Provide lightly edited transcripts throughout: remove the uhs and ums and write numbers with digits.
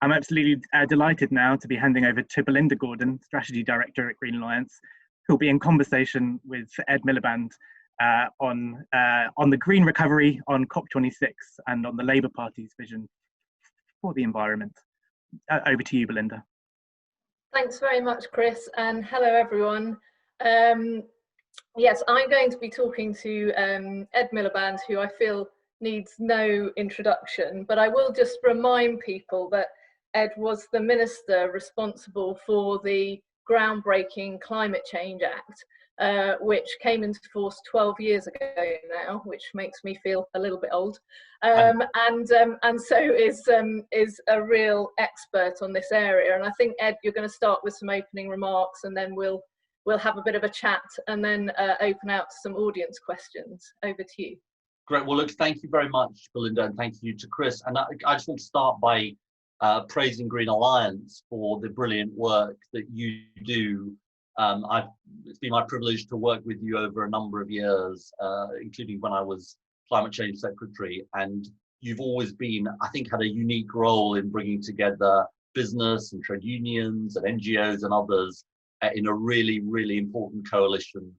I'm absolutely delighted now to be handing over to Belinda Gordon, Strategy Director at Green Alliance, who'll be in conversation with Ed Miliband on the green recovery on COP26 and on the Labour Party's vision for the environment. Over to you, Belinda. Thanks very much, Chris, and hello everyone. Yes, I'm going to be talking to Ed Miliband, who I feel needs no introduction, but I will just remind people that Ed was the minister responsible for the groundbreaking Climate Change Act, which came into force 12 years ago now, which makes me feel a little bit old, and so is a real expert on this area. And I think, Ed, you're going to start with some opening remarks, and then we'll have a bit of a chat, and then open out to some audience questions. Over to you. Great. Well, look, thank you very much, Belinda, and thank you to Chris. And I just want to start by praising Green Alliance for the brilliant work that you do. It's been my privilege to work with you over a number of years, including when I was Climate Change Secretary. And you've always been, I think, had a unique role in bringing together business and trade unions and NGOs and others in a really, really important coalition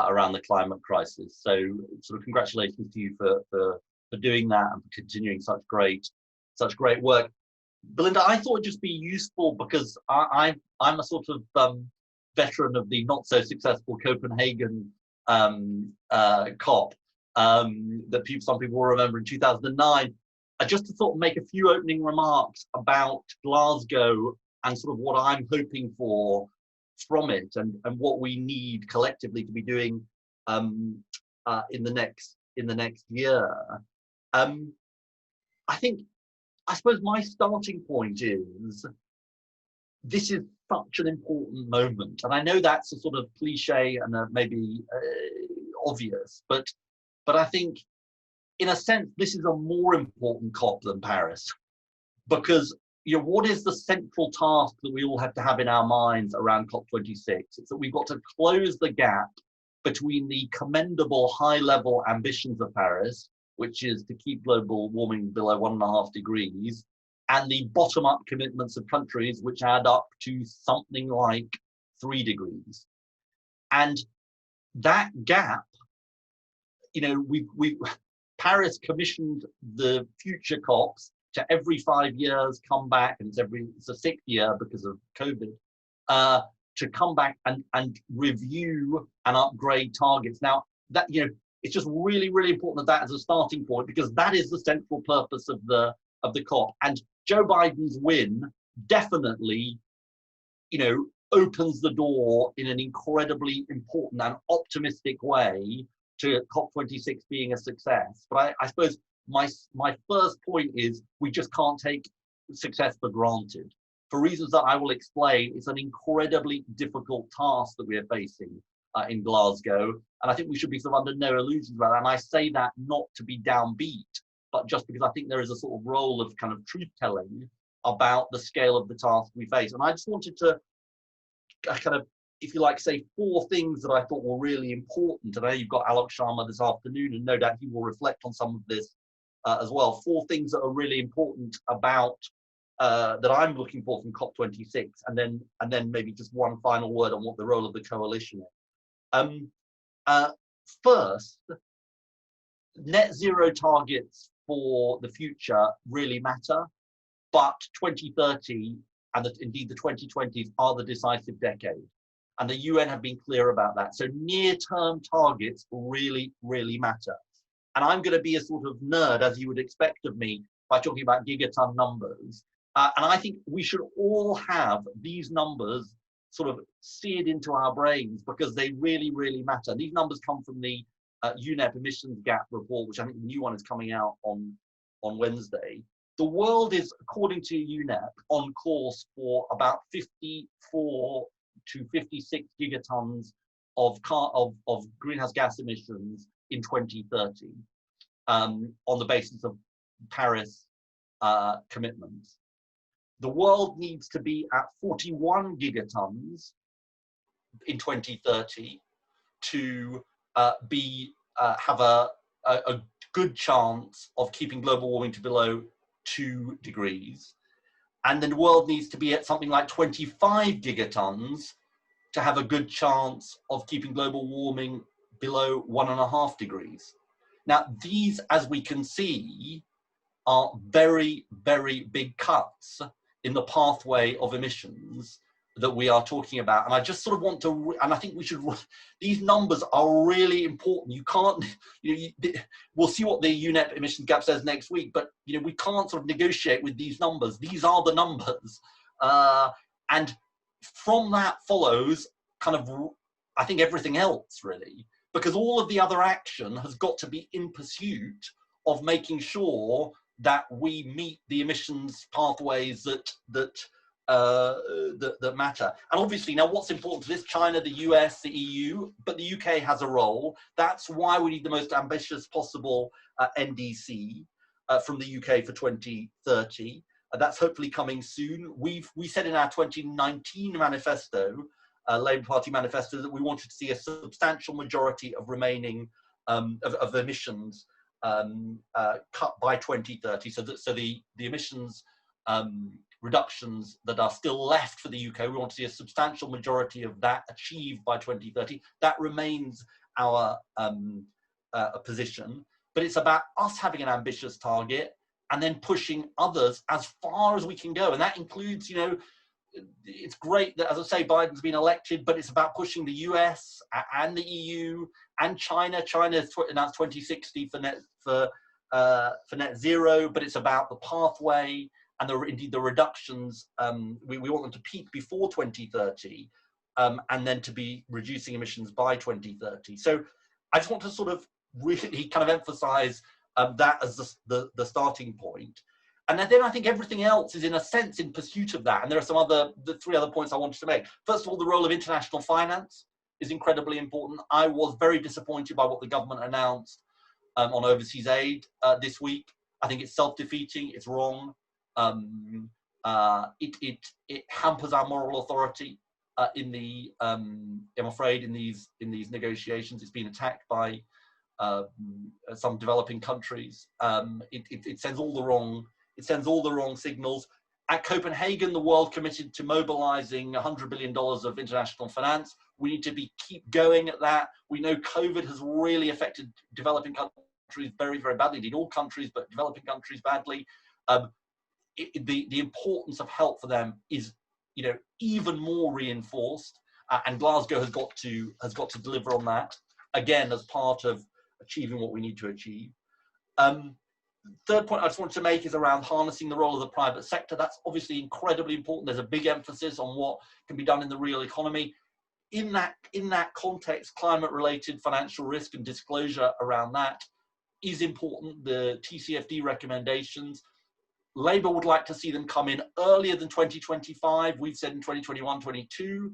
around the climate crisis. So sort of congratulations to you for doing that and for continuing such great work. Belinda, I thought it'd just be useful because I'm a sort of veteran of the not so successful Copenhagen COP that some people will remember in 2009. Just to sort of make a few opening remarks about Glasgow and sort of what I'm hoping for from it, and what we need collectively to be doing in the next year. I suppose my starting point is this is such an important moment, and I know that's a sort of cliche and maybe obvious, but I think in a sense this is a more important COP than Paris, because what is the central task that we all have to have in our minds around COP26? It's that we've got to close the gap between the commendable high-level ambitions of Paris, which is to keep global warming below 1.5 degrees, and the bottom-up commitments of countries, which add up to something like 3 degrees. And that gap, Paris commissioned the future COPs to every 5 years come back, and it's a 6th year because of COVID, to come back and review and upgrade targets. Now that it's just really, really important that as a starting point, because that is the central purpose of the COP. And Joe Biden's win definitely, opens the door in an incredibly important and optimistic way to COP26 being a success. But I suppose my first point is we just can't take success for granted. For reasons that I will explain, it's an incredibly difficult task that we are facing in Glasgow, and I think we should be sort of under no illusions about that. And I say that not to be downbeat, but just because I think there is a sort of role of kind of truth-telling about the scale of the task we face. And I just wanted to kind of, if you like, say 4 things that I thought were really important. And I know you've got Alok Sharma this afternoon, and no doubt he will reflect on some of this as well. 4 things that are really important about that I'm looking for from COP26, and then maybe just one final word on what the role of the coalition is. First, net zero targets for the future really matter, but 2030 and indeed the 2020s are the decisive decade, and the UN have been clear about that. So near-term targets really, really matter. And I'm going to be a sort of nerd, as you would expect of me, by talking about gigaton numbers. And I think we should all have these numbers sort of seared into our brains, because they really, really matter. These numbers come from the UNEP emissions gap report, which I think the new one is coming out on Wednesday. The world is, according to UNEP, on course for about 54 to 56 gigatons of greenhouse gas emissions in 2030, on the basis of Paris commitments. The world needs to be at 41 gigatons in 2030 to have a good chance of keeping global warming to below 2 degrees. And then the world needs to be at something like 25 gigatons to have a good chance of keeping global warming below 1.5 degrees. Now, these, as we can see, are very, very big cuts in the pathway of emissions that we are talking about. And I just sort of want to, and I think we should, these numbers are really important. You can't, we'll see what the UNEP emissions gap says next week, but we can't sort of negotiate with these numbers. These are the numbers. And from that follows kind of, I think, everything else really, because all of the other action has got to be in pursuit of making sure that we meet the emissions pathways that matter. And obviously now what's important to this, China, the US, the EU, but the UK has a role. That's why we need the most ambitious possible NDC from the UK for 2030. That's hopefully coming soon. We said in our 2019 manifesto, Labour Party manifesto, that we wanted to see a substantial majority of remaining of emissions cut by 2030. So the emissions reductions that are still left for the UK, we want to see a substantial majority of that achieved by 2030. That remains our position, but it's about us having an ambitious target and then pushing others as far as we can go. And that includes, it's great that, as I say, Biden's been elected, but it's about pushing the US and the EU and China. China has announced 2060 for net zero, but it's about the pathway and indeed the reductions. We want them to peak before 2030 and then to be reducing emissions by 2030. So I just want to sort of really kind of emphasize that as the starting point. And then I think everything else is in a sense in pursuit of that. And there are the three other points I wanted to make. First of all, the role of international finance is incredibly important. I was very disappointed by what the government announced on overseas aid this week. I think it's self-defeating, it's wrong. It hampers our moral authority I'm afraid in these negotiations. It's been attacked by some developing countries. It sends all the wrong signals. At Copenhagen, the world committed to mobilizing $100 billion of international finance. We need to keep going at that. We know COVID has really affected developing countries very, very badly. Indeed, all countries, but developing countries badly. The importance of help for them is, even more reinforced. And Glasgow has got to deliver on that again as part of achieving what we need to achieve. Third point I just wanted to make is around harnessing the role of the private sector. That's obviously incredibly important. There's a big emphasis on what can be done in the real economy. In that context, climate-related financial risk and disclosure around that is important. The TCFD recommendations, Labour would like to see them come in earlier than 2025. We've said in 2021, 22.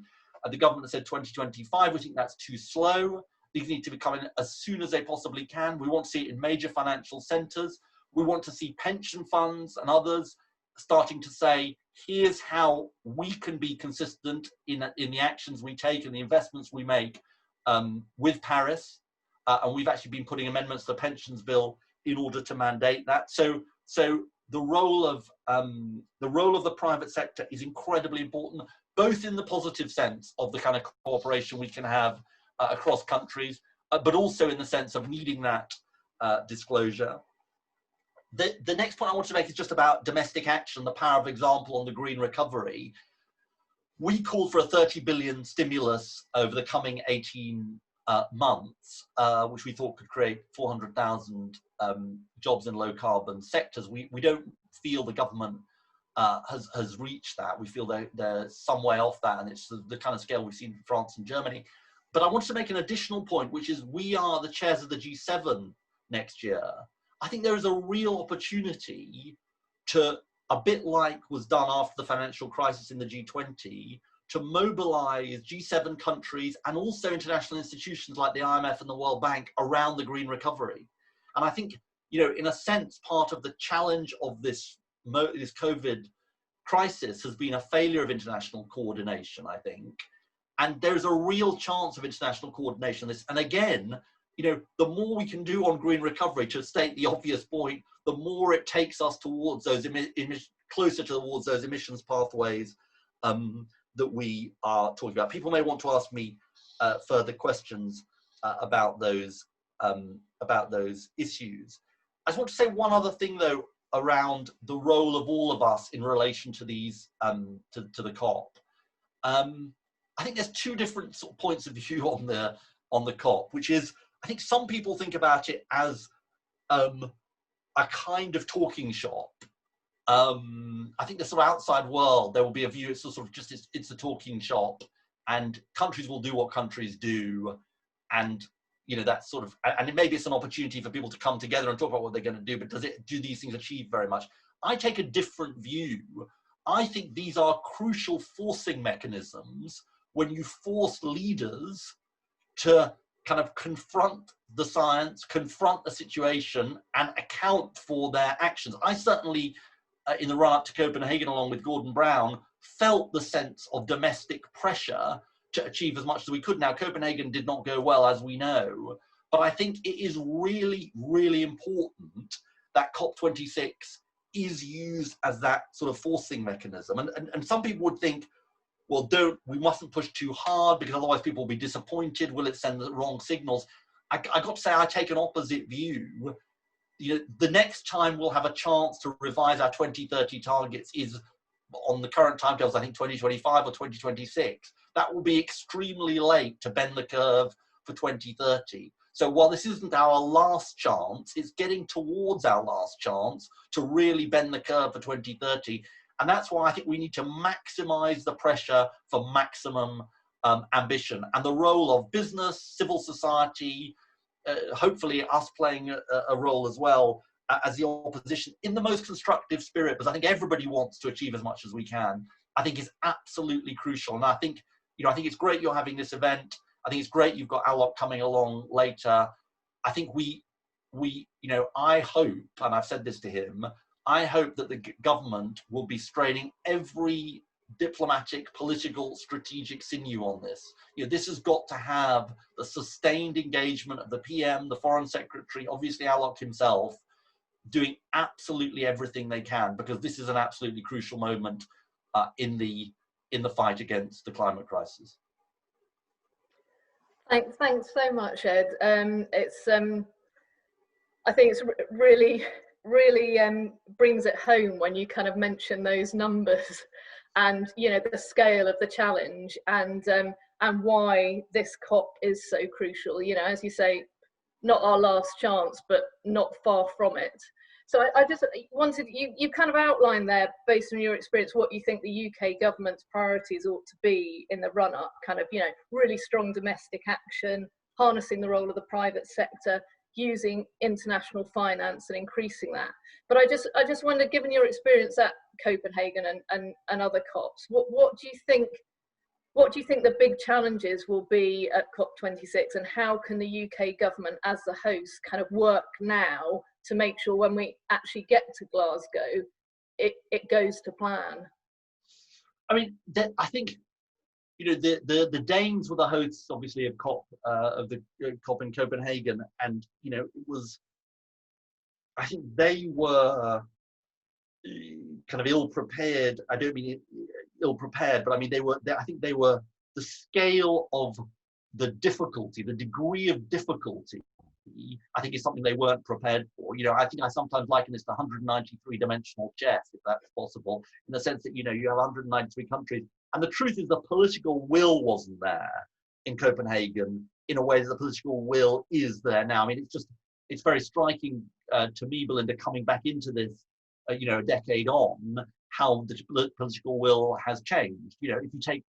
The government has said 2025. We think that's too slow. These need to be coming as soon as they possibly can. We want to see it in major financial centres. We want to see pension funds and others starting to say, here's how we can be consistent in the actions we take and the investments we make with Paris. And we've actually been putting amendments to the pensions bill in order to mandate that. So the role of the private sector is incredibly important, both in the positive sense of the kind of cooperation we can have across countries, but also in the sense of needing that disclosure. The next point I want to make is just about domestic action, the power of example on the green recovery. We called for a 30 billion stimulus over the coming 18 months, which we thought could create 400,000 jobs in low carbon sectors. We don't feel the government has reached that. We feel they're some way off that, and it's the kind of scale we've seen in France and Germany. But I want to make an additional point, which is we are the chairs of the G7 next year. I think there is a real opportunity to, a bit like was done after the financial crisis in the G20, to mobilize G7 countries and also international institutions like the IMF and the World Bank around the green recovery. And I think, in a sense, part of the challenge of this COVID crisis has been a failure of international coordination, I think. And there's a real chance of international coordination. And again, you know, the more we can do on green recovery, to state the obvious point, the more it takes us towards those closer towards those emissions pathways that we are talking about. People may want to ask me further questions about those issues. I just want to say one other thing though around the role of all of us in relation to these to the COP. I think there's two different sort of points of view on the COP, which is, I think some people think about it as a kind of talking shop. I think the sort of outside world, there will be a view, it's sort of just, it's a talking shop, and countries will do what countries do, and you know, that's sort of, and maybe it's an opportunity for people to come together and talk about what they're going to do, but do these things achieve very much? I take a different view. I think these are crucial forcing mechanisms when you force leaders to kind of confront the science, confront the situation, and account for their actions. I certainly, in the run-up to Copenhagen, along with Gordon Brown, felt the sense of domestic pressure to achieve as much as we could. Now, Copenhagen did not go well, as we know, but I think it is really, really important that COP26 is used as that sort of forcing mechanism. And some people would think, well, we mustn't push too hard because otherwise people will be disappointed. Will it send the wrong signals? I got to say, I take an opposite view. You know, the next time we'll have a chance to revise our 2030 targets is on the current timetables, I think 2025 or 2026. That will be extremely late to bend the curve for 2030. So while this isn't our last chance, it's getting towards our last chance to really bend the curve for 2030. And that's why I think we need to maximize the pressure for maximum ambition, and the role of business, civil society, hopefully us playing a role as well as the opposition in the most constructive spirit, because I think everybody wants to achieve as much as we can, I think is absolutely crucial. And I think, you know, I think it's great you're having this event. I think it's great you've got Alok coming along later. I think we, you know, I hope, and I've said this to him, I hope that the government will be straining every diplomatic, political, strategic sinew on this. You know, this has got to have the sustained engagement of the PM, the Foreign Secretary, obviously Alok himself, doing absolutely everything they can, because this is an absolutely crucial moment in the fight against the climate crisis. Thanks so much, Ed. I think it's really brings it home when you kind of mention those numbers and, you know, the scale of the challenge, and why this COP is so crucial. You know, as you say, not our last chance, but not far from it. So I just wanted, you kind of outlined there, based on your experience, what you think the UK government's priorities ought to be in the run-up, kind of, you know, really strong domestic action, harnessing the role of the private sector, using international finance and increasing that. But I just wonder, given your experience at Copenhagen and other COPs, what do you think the big challenges will be at COP26, and how can the UK government as the host kind of work now to make sure when we actually get to Glasgow, it goes to plan? I mean, I think, you know, the Danes were the hosts, obviously, of COP, of the COP in Copenhagen, and, you know, it was, I think they were kind of ill-prepared. I don't mean ill-prepared, but I mean, I think they were, the scale of the difficulty, the degree of difficulty, I think is something they weren't prepared for. You know, I think I sometimes liken this to 193-dimensional chess, if that's possible, in the sense that, you know, you have 193 countries. And the truth is the political will wasn't there in Copenhagen in a way that the political will is there now. I mean, it's very striking to me, Belinda, coming back into this, you know, a decade on, how the political will has changed. You know, if you take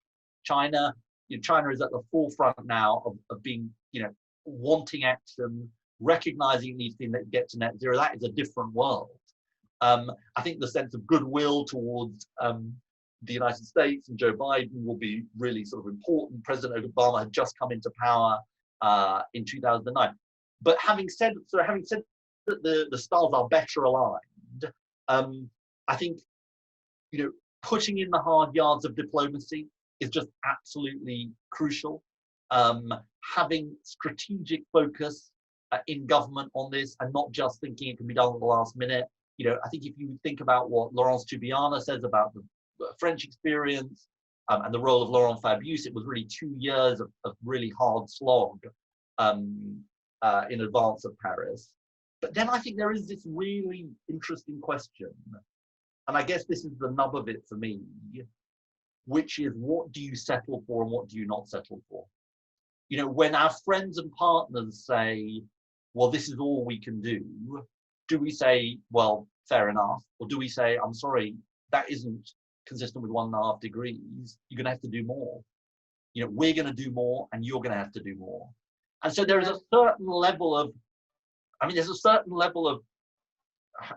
China, you know, China is at the forefront now of being, you know, wanting action, recognizing it needs to get to net zero. That is a different world. I think the sense of goodwill towards the United States and Joe Biden will be really sort of important. President Obama had just come into power in 2009. But having said that the stars are better aligned, I think, you know, putting in the hard yards of diplomacy is just absolutely crucial. having strategic focus in government on this, and not just thinking it can be done at the last minute. You know, I think if you think about what Laurence Toubiana says about the French experience and the role of Laurent Fabius, it was really 2 years of really hard slog in advance of Paris. But then I think there is this really interesting question, and I guess this is the nub of it for me, which is, what do you settle for and what do you not settle for? You know, when our friends and partners say, well, this is all we can do we say, well, fair enough? Or do we say, I'm sorry, that isn't consistent with 1.5 degrees, you're going to have to do more. You know, we're going to do more and you're going to have to do more. And so there is a certain level of, there's a certain level of,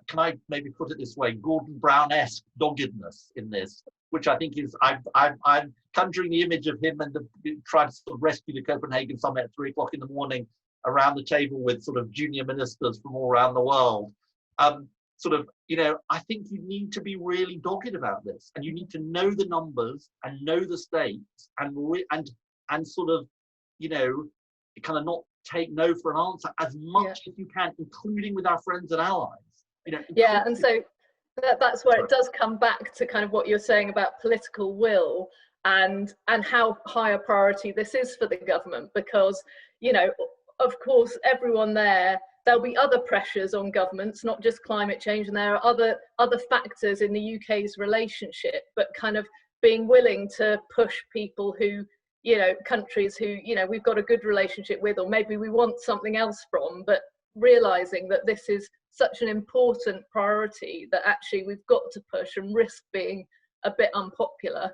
can I maybe put it this way, Gordon Brown-esque doggedness in this, which I think is, I'm conjuring the image of him and trying to sort of rescue the Copenhagen summit at 3 o'clock in the morning around the table with sort of junior ministers from all around the world. Sort of, you know, I think you need to be really dogged about this, and you need to know the numbers and know the stakes, and sort of, you know, kind of not take no for an answer as much as you can, including with our friends and allies. You know, yeah, and so that's where it does come back to kind of what you're saying about political will and how high a priority this is for the government, because, you know, of course, everyone there'll be other pressures on governments, not just climate change, and there are other factors in the UK's relationship, but kind of being willing to push people who, you know, countries who, you know, we've got a good relationship with, or maybe we want something else from, but realizing that this is such an important priority that actually we've got to push and risk being a bit unpopular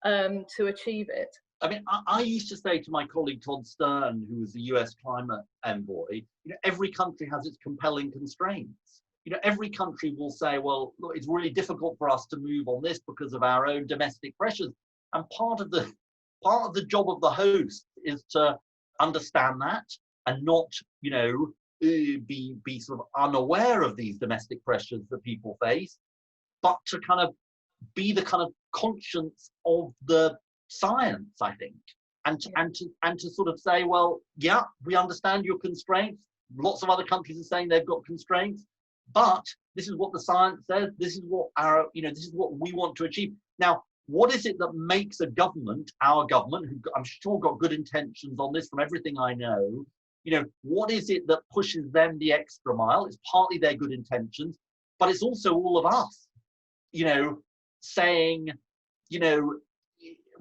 to achieve it. I mean, I used to say to my colleague Todd Stern, who was the US climate envoy, you know, every country has its compelling constraints. You know, every country will say, well, look, it's really difficult for us to move on this because of our own domestic pressures. And part of the job of the host is to understand that and not, you know, be sort of unaware of these domestic pressures that people face, but to kind of be the kind of conscience of the science, I think, and to sort of say, well, yeah, we understand your constraints. Lots of other countries are saying they've got constraints, but this is what the science says. This is what this is what we want to achieve. Now, what is it that makes a government, our government, who I'm sure got good intentions on this from everything I know, you know, what is it that pushes them the extra mile? It's partly their good intentions, but it's also all of us, you know, saying, you know,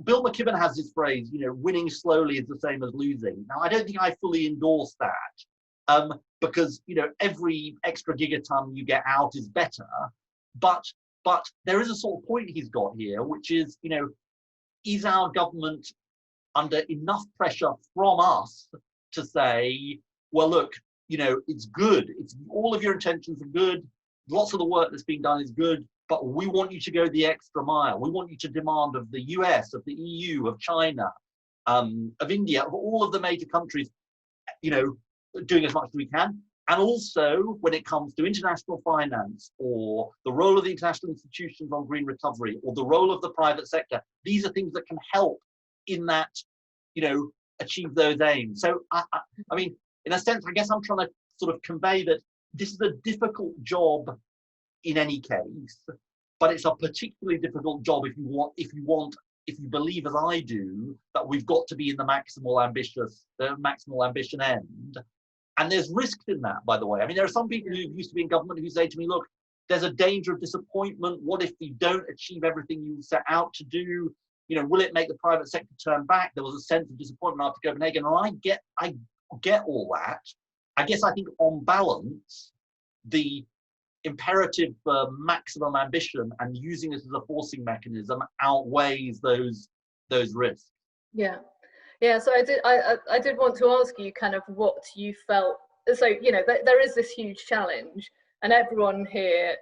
Bill McKibben has this phrase, you know, winning slowly is the same as losing. Now, I don't think I fully endorse that, because, you know, every extra gigaton you get out is better. But there is a sort of point he's got here, which is, you know, is our government under enough pressure from us to say, well, look, you know, it's good. It's all of your intentions are good. Lots of the work that's being done is good. But we want you to go the extra mile. We want you to demand of the US, of the EU, of China, of India, of all of the major countries, you know, doing as much as we can. And also, when it comes to international finance, or the role of the international institutions on green recovery, or the role of the private sector, these are things that can help in that, you know, achieve those aims. So, I mean, in a sense, I guess I'm trying to sort of convey that this is a difficult job in any case, but it's a particularly difficult job if you believe, as I do, that we've got to be in the maximal ambition end. And there's risks in that, by the way. I mean, there are some people who used to be in government who say to me, look, there's a danger of disappointment. What if we don't achieve everything you set out to do? You know, will it make the private sector turn back? There was a sense of disappointment after Copenhagen. And I get all that. I guess I think on balance, the imperative for maximum ambition and using this as a forcing mechanism outweighs those risks. Yeah, so I did want to ask you kind of what you felt. So, you know, there is this huge challenge, and everyone here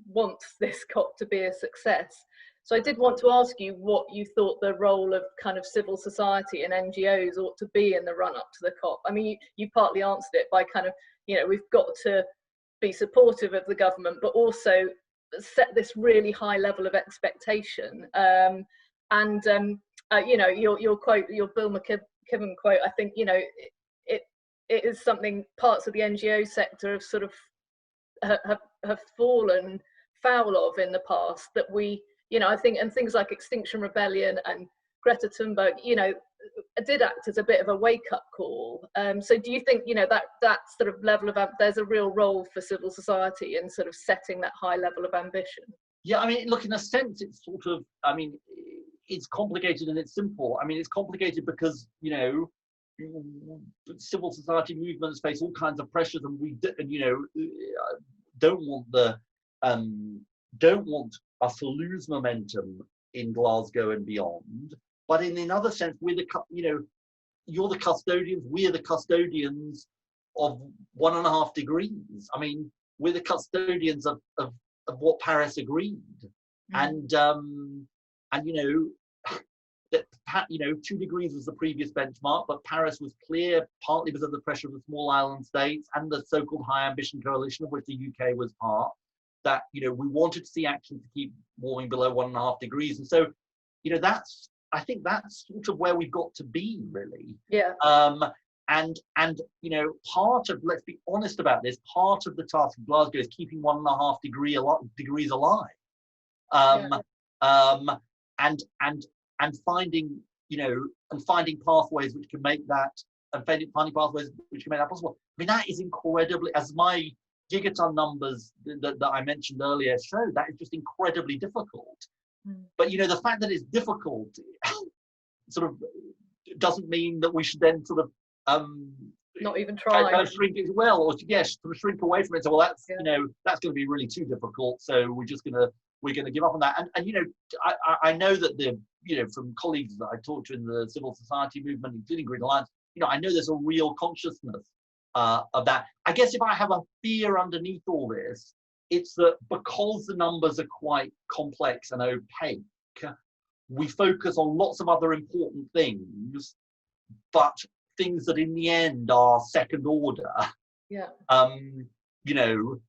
wants this COP to be a success. So I did want to ask you what you thought the role of kind of civil society and NGOs ought to be in the run up to the COP. I mean, you partly answered it by kind of, you know, we've got to be supportive of the government, but also set this really high level of expectation. You know, your quote, your Bill quote, I think, you know, it is something parts of the NGO sector have sort of have fallen foul of in the past, that we, you know, I think, and things like Extinction Rebellion and Greta Thunberg, you know, did act as a bit of a wake-up call. So do you think, you know, that sort of level of, there's a real role for civil society in sort of setting that high level of ambition? Yeah, I mean, look, in a sense, it's sort of, I mean, it's complicated and it's simple. I mean, it's complicated because, you know, civil society movements face all kinds of pressures, and we, you know, don't want us to lose momentum in Glasgow and beyond. But in other sense, we're the, you know, you're the custodians, we're the custodians of 1.5 degrees. I mean, we're the custodians of what Paris agreed. And you know, that, you know, 2 degrees was the previous benchmark, but Paris was clear, partly because of the pressure of the small island states and the so-called high ambition coalition, of which the UK was part, that, you know, we wanted to see action to keep warming below 1.5 degrees. And so, you know, I think that's sort of where we've got to be, really. Yeah. And you know, part of, let's be honest about this, part of the task of Glasgow is keeping 1.5 degrees alive. And finding, you know, and finding pathways which can make that, and finding pathways which can make that possible. I mean, that is incredibly, as my gigaton numbers that I mentioned earlier show, that is just incredibly difficult. But, you know, the fact that it's difficult sort of doesn't mean that we should then sort of not even try. Kind of shrink it, well, or yes, sort of shrink away from it. So, well, that's, you know, that's going to be really too difficult. So we're going to give up on that. And you know, I know that the, you know, from colleagues that I talked to in the civil society movement, including Green Alliance, you know, I know there's a real consciousness of that. I guess if I have a fear underneath all this, it's that because the numbers are quite complex and opaque, we focus on lots of other important things, but things that in the end are second order. Yeah. You know,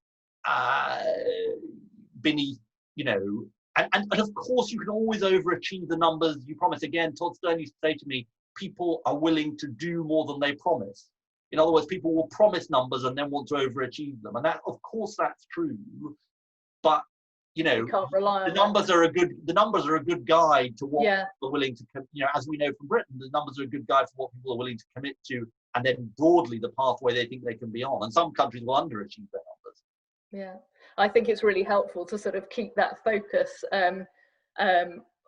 beneath, you know, and of course you can always overachieve the numbers you promise. Again, Todd Stern used to say to me, people are willing to do more than they promise. In other words, people will promise numbers and then want to overachieve them. And that, of course, that's true. But, you know, can't rely on the numbers are a good guide to what people are willing to, you know, as we know from Britain, the numbers are a good guide for what people are willing to commit to, and then broadly the pathway they think they can be on. And some countries will underachieve their numbers. Yeah, I think it's really helpful to sort of keep that focus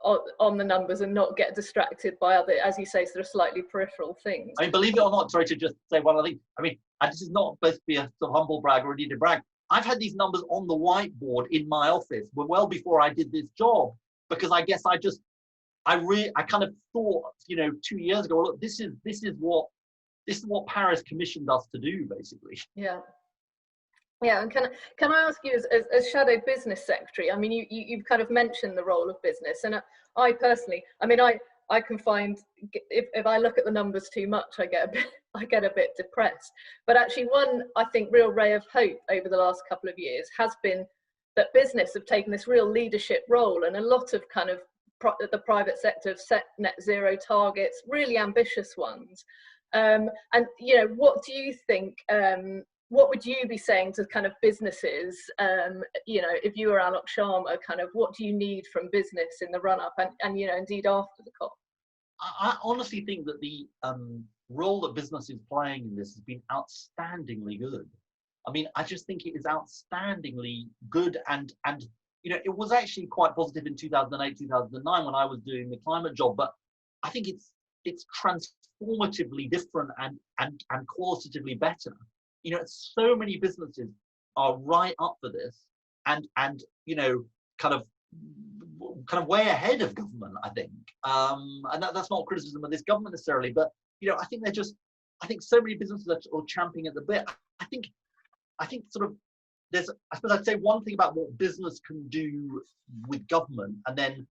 on the numbers and not get distracted by other, as you say, sort of slightly peripheral things. I mean, believe it or not, sorry to just say one other thing. I mean, and this is not supposed to be a sort of humble brag or a need to brag. I've had these numbers on the whiteboard in my office well before I did this job, because I guess I kind of thought, you know, 2 years ago, look, this is what Paris commissioned us to do, basically. Yeah. Yeah, and can I ask you, as Shadow Business Secretary, I mean, you've kind of mentioned the role of business, and I personally, I mean, I can find, if I look at the numbers too much, I get a bit depressed. But actually, one, I think, real ray of hope over the last couple of years has been that business have taken this real leadership role, and a lot of kind of the private sector have set net zero targets, really ambitious ones. And you know, what do you think? What would you be saying to kind of businesses, you know, if you were Alok Sharma, kind of what do you need from business in the run-up and you know, indeed after the COP? I honestly think that the role that business is playing in this has been outstandingly good. I mean, I just think it is outstandingly good, and you know, it was actually quite positive in 2008, 2009 when I was doing the climate job, but I think it's transformatively different and qualitatively better. You know, so many businesses are right up for this, and you know, kind of way ahead of government, I think. And that's not criticism of this government necessarily, but you know, I think so many businesses are champing at the bit. I think sort of there's, I suppose I'd say one thing about what business can do with government, and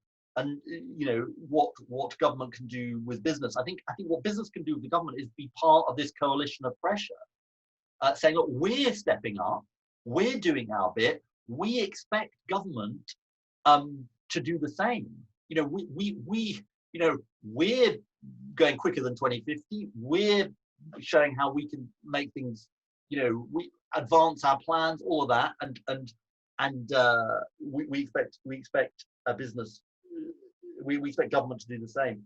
you know, what government can do with business. I think what business can do with the government is be part of this coalition of pressure. Saying, look, we're stepping up, we're doing our bit, we expect government to do the same. You know, we you know, we're going quicker than 2050. We're showing how we can make things, we advance our plans, all of that, and we expect a business, we expect government to do the same.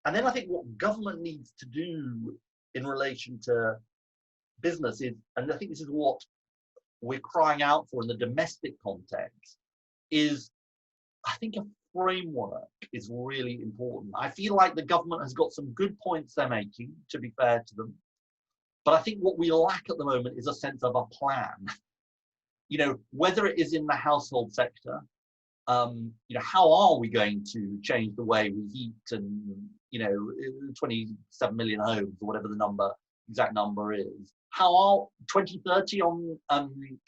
And then I think what government needs to do in relation to business is, and I think this is what we're crying out for in the domestic context, is I think a framework is really important. I feel like the government has got some good points they're making, to be fair to them. But I think what we lack at the moment is a sense of a plan. Whether it is in the household sector, how are we going to change the way we heat and, 27 million homes or whatever the exact number is. How are 2030 on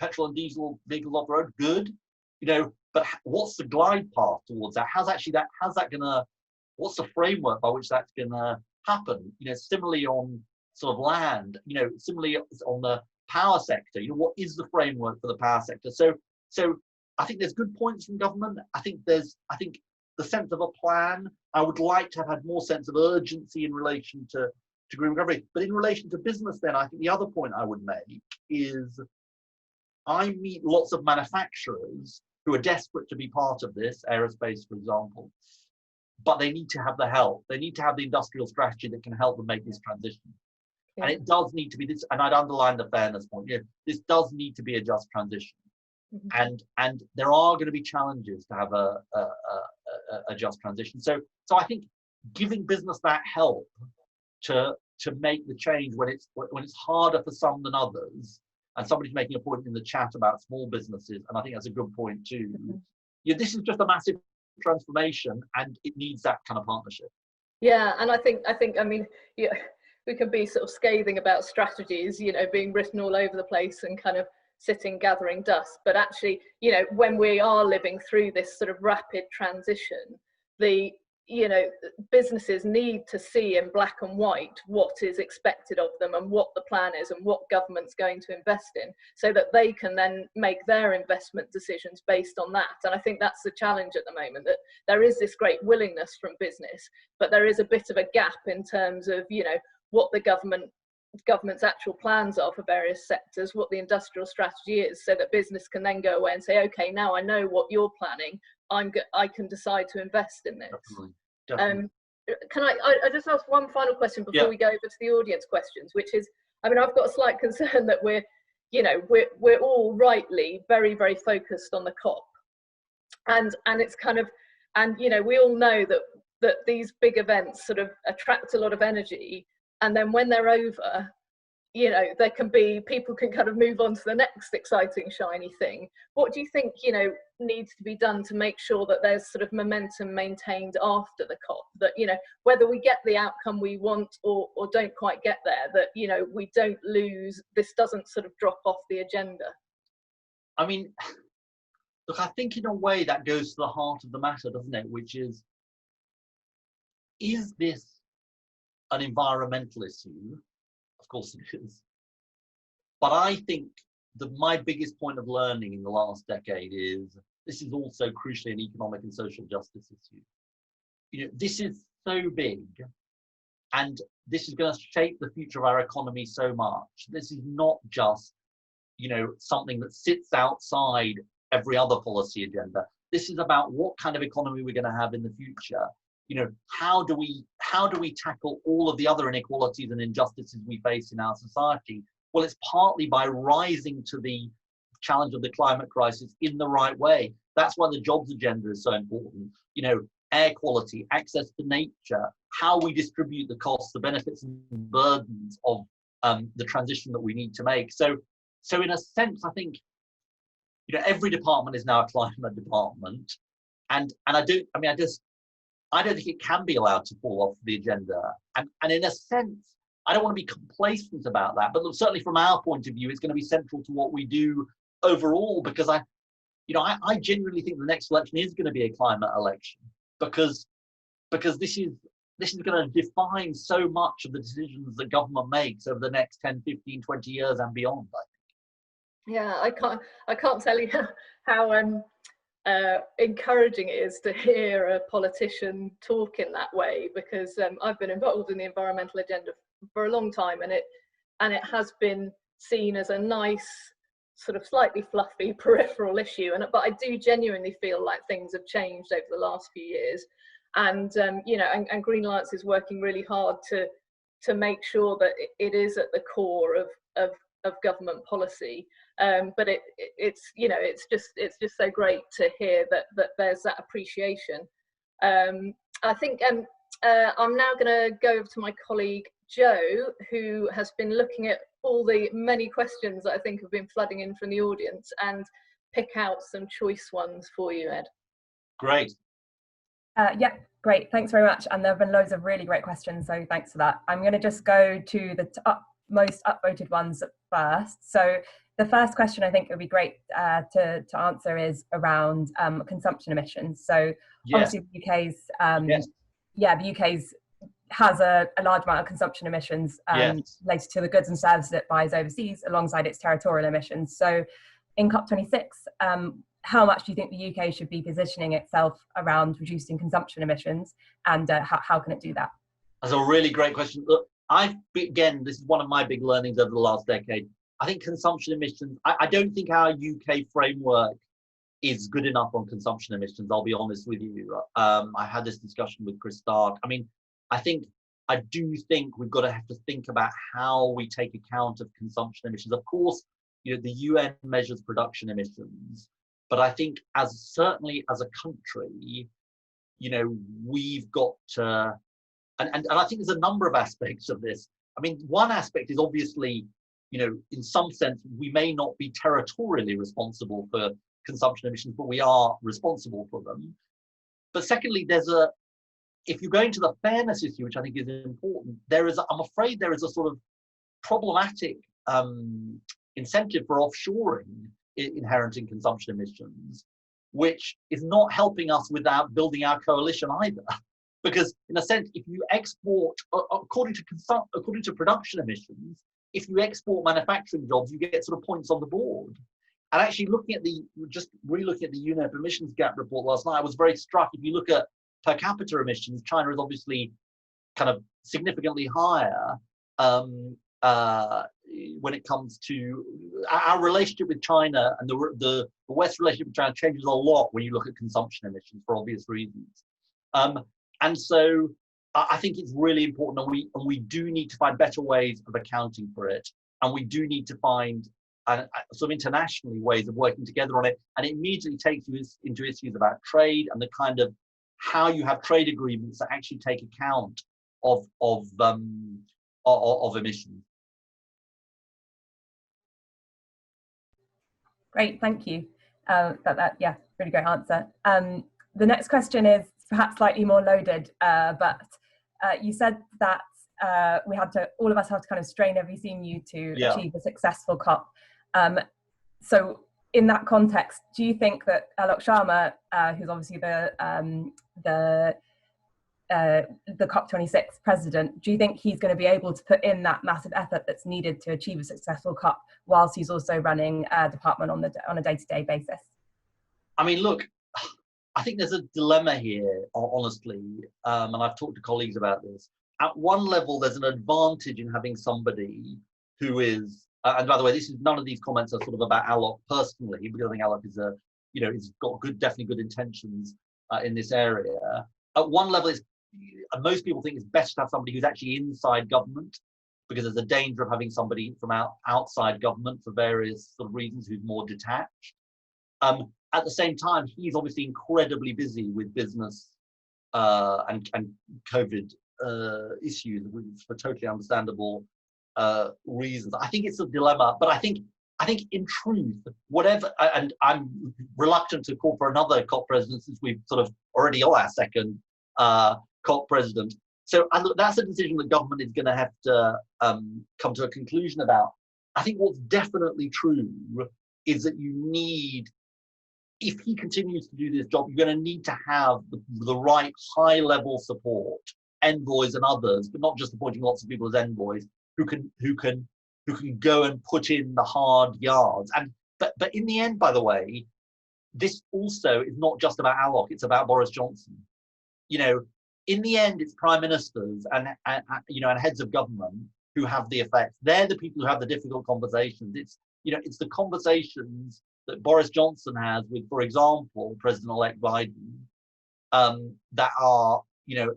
petrol and diesel vehicles off the road? Good, but what's the glide path towards that? How's that gonna, what's the framework by which that's gonna happen? Similarly on sort of land, similarly on the power sector, what is the framework for the power sector? So I think there's good points from government. I think the sense of a plan, I would like to have had more sense of urgency in relation to green recovery. But in relation to business then, I think the other point I would make is I meet lots of manufacturers who are desperate to be part of this, aerospace, for example, but they need to have the help. They need to have the industrial strategy that can help them make this transition. Yeah. And it does need to be this, and I'd underline the fairness point, this does need to be a just transition. Mm-hmm. And there are going to be challenges to have a just transition. So I think giving business that help to make the change when it's harder for some than others, and somebody's making a point in the chat about small businesses, and I think that's a good point too. Mm-hmm. This is just a massive transformation, and it needs that kind of partnership. Yeah, and I think we can be sort of scathing about strategies, being written all over the place and kind of sitting gathering dust, but actually, when we are living through this sort of rapid transition, businesses need to see in black and white what is expected of them and what the plan is and what government's going to invest in, so that they can then make their investment decisions based on that. And I think that's the challenge at the moment, that there is this great willingness from business, but there is a bit of a gap in terms of what the government's actual plans are for various sectors, what the industrial strategy is, so that business can then go away and say, okay, now I know what you're planning, I can decide to invest in this. Definitely. Can I just ask one final question before we go over to the audience questions, which is, I've got a slight concern that we're all rightly very, very focused on the COP, and it's kind of, and we all know that these big events sort of attract a lot of energy. And then when they're over, there can be, people can kind of move on to the next exciting, shiny thing. What do you think, needs to be done to make sure that there's sort of momentum maintained after the COP? That, whether we get the outcome we want or don't quite get there, that, we don't lose, this doesn't sort of drop off the agenda. I mean, look, I think in a way that goes to the heart of the matter, doesn't it? Which is this an environmental issue? Of course it is. But I think my biggest point of learning in the last decade is this is also crucially an economic and social justice issue. This is so big, and this is going to shape the future of our economy so much. This is not just, something that sits outside every other policy agenda. This is about what kind of economy we're going to have in the future. How do we tackle all of the other inequalities and injustices we face in our society? Well, it's partly by rising to the challenge of the climate crisis in the right way. That's why the jobs agenda is so important. Air quality, access to nature, how we distribute the costs, the benefits and burdens of the transition that we need to make. So in a sense, I think, every department is now a climate department, and I don't think it can be allowed to fall off the agenda. And in a sense, I don't want to be complacent about that, but certainly from our point of view, it's going to be central to what we do overall, because I genuinely think the next election is going to be a climate election, because this is going to define so much of the decisions that government makes over the next 10, 15, 20 years and beyond, I think. Yeah, I can't tell you how encouraging it is to hear a politician talk in that way, because I've been involved in the environmental agenda for a long time, and it has been seen as a nice, sort of slightly fluffy peripheral issue, but I do genuinely feel like things have changed over the last few years, and you know, and Green Alliance is working really hard to make sure that it is at the core of government policy. But it's you know, it's just so great to hear that there's that appreciation. I think I'm now going to go over to my colleague Joe, who has been looking at all the many questions that I think have been flooding in from the audience, and pick out some choice ones for you, Ed. Great. Yeah, great. Thanks very much. And there have been loads of really great questions, so thanks for that. I'm going to just go to the most upvoted ones first. So the first question I think it would be great to answer is around consumption emissions. So Yes. obviously the UK's, Yes. yeah, the UK's has a large amount of consumption emissions Yes. related to the goods and services it buys overseas alongside its territorial emissions. So in COP26, how much do you think the UK should be positioning itself around reducing consumption emissions, and how can it do that? That's a really great question. Look, again, this is one of my big learnings over the last decade. I think consumption emissions, I don't think our UK framework is good enough on consumption emissions, I'll be honest with you. I had this discussion with Chris Stark. I mean, I do think we've got to have to think about how we take account of consumption emissions. Of course, you know, the UN measures production emissions, but I think certainly as a country, you know, we've got to, and I think there's a number of aspects of this. I mean, one aspect is obviously, you know, in some sense, we may not be territorially responsible for consumption emissions, but we are responsible for them. But secondly, if you go into the fairness issue, which I think is important, I'm afraid there is a sort of problematic incentive for offshoring inherent in consumption emissions, which is not helping us without building our coalition either. Because in a sense, if you export, according to production emissions, if you export manufacturing jobs, you get sort of points on the board. And actually just re-looking at the UNEP emissions gap report last night, I was very struck. If you look at per capita emissions, China is obviously kind of significantly higher when it comes to our relationship with China, and the West relationship with China changes a lot when you look at consumption emissions for obvious reasons. And so I think it's really important, and we do need to find better ways of accounting for it, and we do need to find sort of internationally ways of working together on it. And it immediately takes you into issues about trade and the kind of how you have trade agreements that actually take account of emissions. Great, thank you. Yeah, really great answer. The next question is perhaps slightly more loaded, but you said that all of us have to kind of strain every sinew to achieve a successful COP. So in that context, do you think that Alok Sharma, who's obviously the COP26 president, do you think he's going to be able to put in that massive effort that's needed to achieve a successful COP whilst he's also running a department on a day-to-day basis? I mean, look, I think there's a dilemma here, honestly, and I've talked to colleagues about this. At one level, there's an advantage in having somebody who is, and by the way, none of these comments are sort of about Alok personally, because I think Alok is he's got definitely good intentions in this area. At one level, most people think it's best to have somebody who's actually inside government, because there's a danger of having somebody from outside government for various sort of reasons who's more detached. At the same time, he's obviously incredibly busy with business and COVID issues for totally understandable reasons. I think it's a dilemma, but I think in truth, whatever, and I'm reluctant to call for another COP president since we've sort of already on our second COP president. So that's a decision the government is going to have to come to a conclusion about. I think what's definitely true is that you need, if he continues to do this job, you're going to need to have the right high-level support, envoys and others, but not just appointing lots of people as envoys, who can go and put in the hard yards. But in the end, by the way, this also is not just about Alok, it's about Boris Johnson. You know, in the end, it's prime ministers and you know, and heads of government who have the effect. They're the people who have the difficult conversations. It's, you know, it's the conversations that Boris Johnson has with, for example, President-elect Biden, that are, you know,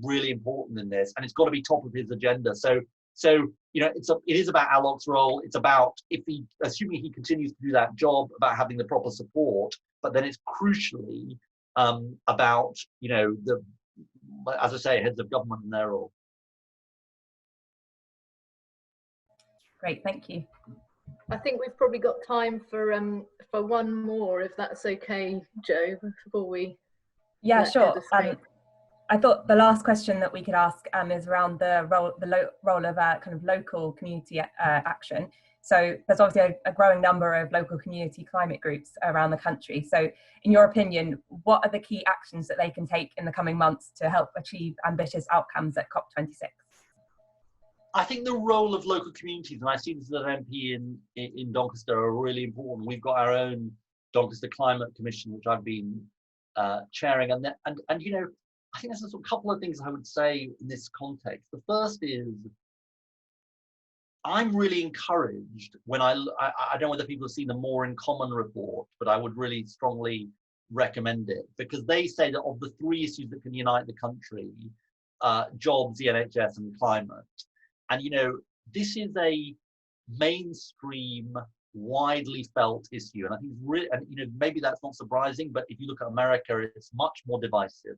really important in this, and it's got to be top of his agenda. So you know, it is about Alok's role. It's about, if he, assuming he continues to do that job, about having the proper support. But then it's crucially about, you know, the, as I say, heads of government and their role. Great, thank you. I think we've probably got time for one more, if that's okay, Joe, before we. Yeah, sure. I thought the last question that we could ask is around the role of kind of local community action. So there's obviously a growing number of local community climate groups around the country. So in your opinion, what are the key actions that they can take in the coming months to help achieve ambitious outcomes at COP26? I think the role of local communities, and I see this as an MP in Doncaster, are really important. We've got our own Doncaster Climate Commission, which I've been chairing, and you know, I think there's a couple of things I would say in this context. The first is, I'm really encouraged when I don't know whether people have seen the More in Common report, but I would really strongly recommend it, because they say that of the 3 issues that can unite the country, jobs, the NHS, and climate. And, you know, this is a mainstream, widely felt issue. And I think it's really, and, you know, maybe that's not surprising, but if you look at America, it's much more divisive,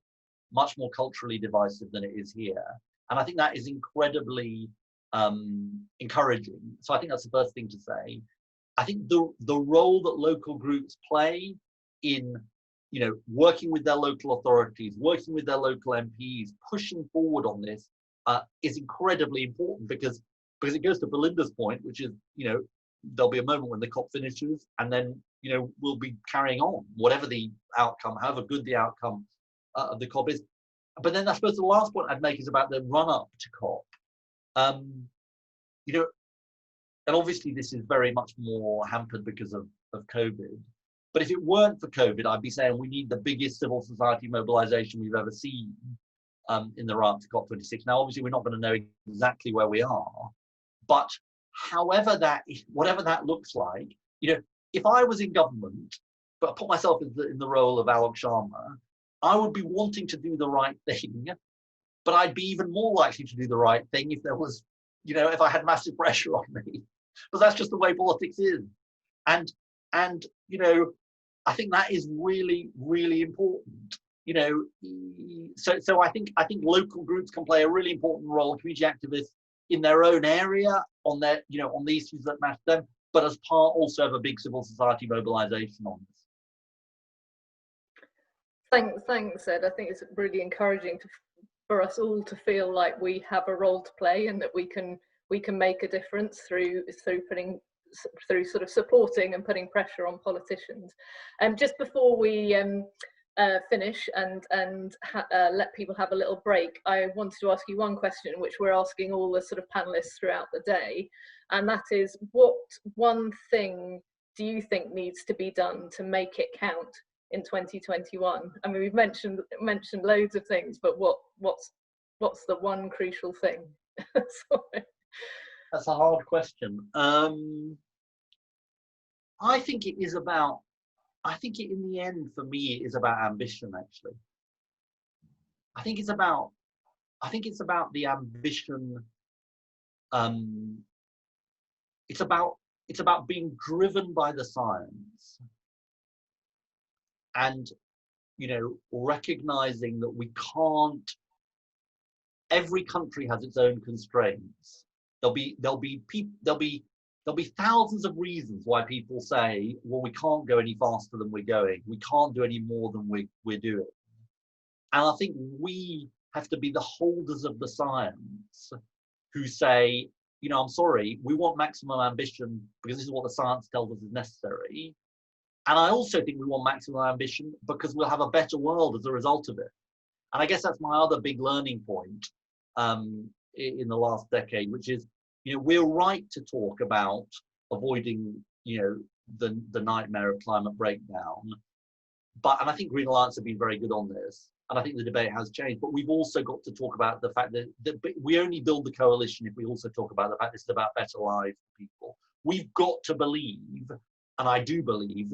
much more culturally divisive than it is here. And I think that is incredibly encouraging. So I think that's the first thing to say. I think the role that local groups play in, you know, working with their local authorities, working with their local MPs, pushing forward on this, is incredibly important, because it goes to Belinda's point, which is, you know, there'll be a moment when the COP finishes, and then, you know, we'll be carrying on, whatever the outcome, however good the outcome of the COP is. But then I suppose the last point I'd make is about the run-up to COP. You know, and obviously this is very much more hampered because of COVID. But if it weren't for COVID, I'd be saying we need the biggest civil society mobilization we've ever seen in the run-up to COP26. Now, obviously, we're not going to know exactly where we are, but however that, whatever that looks like, you know, if I was in government, but I put myself in the role of Alok Sharma, I would be wanting to do the right thing, but I'd be even more likely to do the right thing if there was, you know, if I had massive pressure on me. But that's just the way politics is. And you know, I think that is really, really important. You know, so I think local groups can play a really important role, community activists in their own area, on their, you know, on the issues that matter to them, but as part also of a big civil society mobilization on this. Thanks, Ed. I think it's really encouraging for us all to feel like we have a role to play, and that we can make a difference through sort of supporting and putting pressure on politicians. And just before we finish and let people have a little break, I wanted to ask you one question, which we're asking all the sort of panelists throughout the day, and that is, what one thing do you think needs to be done to make it count in 2021? I mean, we've mentioned loads of things, but what's the one crucial thing? Sorry. That's a hard question. I think it is about, in the end, for me, it is about ambition, actually. I think it's about the ambition. It's about being driven by the science, and, you know, recognizing that we can't, every country has its own constraints. There'll be thousands of reasons why people say, well, we can't go any faster than we're going. We can't do any more than we're doing. And I think we have to be the holders of the science who say, you know, I'm sorry, we want maximum ambition because this is what the science tells us is necessary. And I also think we want maximum ambition because we'll have a better world as a result of it. And I guess that's my other big learning point in the last decade, which is, you know, we're right to talk about avoiding, you know, the nightmare of climate breakdown, and I think Green Alliance have been very good on this, and I think the debate has changed, but we've also got to talk about the fact that we only build the coalition if we also talk about the fact this is about better lives for people. We've got to believe, and I do believe,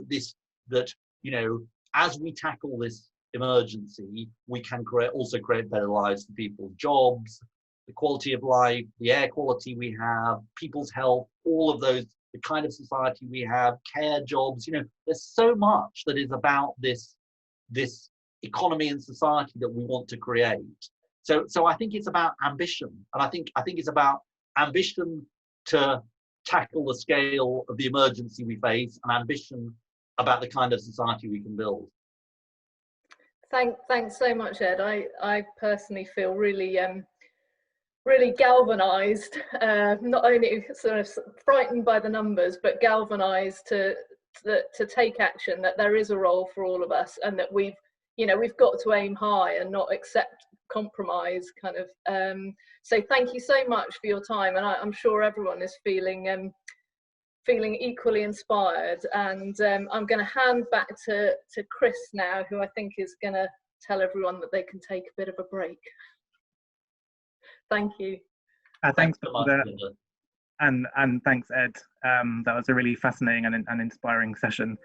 that you know, as we tackle this emergency, we can also create better lives for people, jobs, the quality of life, the air quality we have, people's health, all of those, the kind of society we have, care jobs. You know, there's so much that is about this economy and society that we want to create. So I think it's about ambition, and I think it's about ambition to tackle the scale of the emergency we face, and ambition about the kind of society we can build. Thanks so much, Ed. I personally feel really really galvanized, not only sort of frightened by the numbers, but galvanized to take action, that there is a role for all of us, and that we've got to aim high and not accept compromise kind of. So thank you so much for your time, and I'm sure everyone is feeling equally inspired, and I'm going to hand back to Chris now, who I think is going to tell everyone that they can take a bit of a break. Thank you. Thanks so much, Belinda. And thanks, Ed. That was a really fascinating and inspiring session.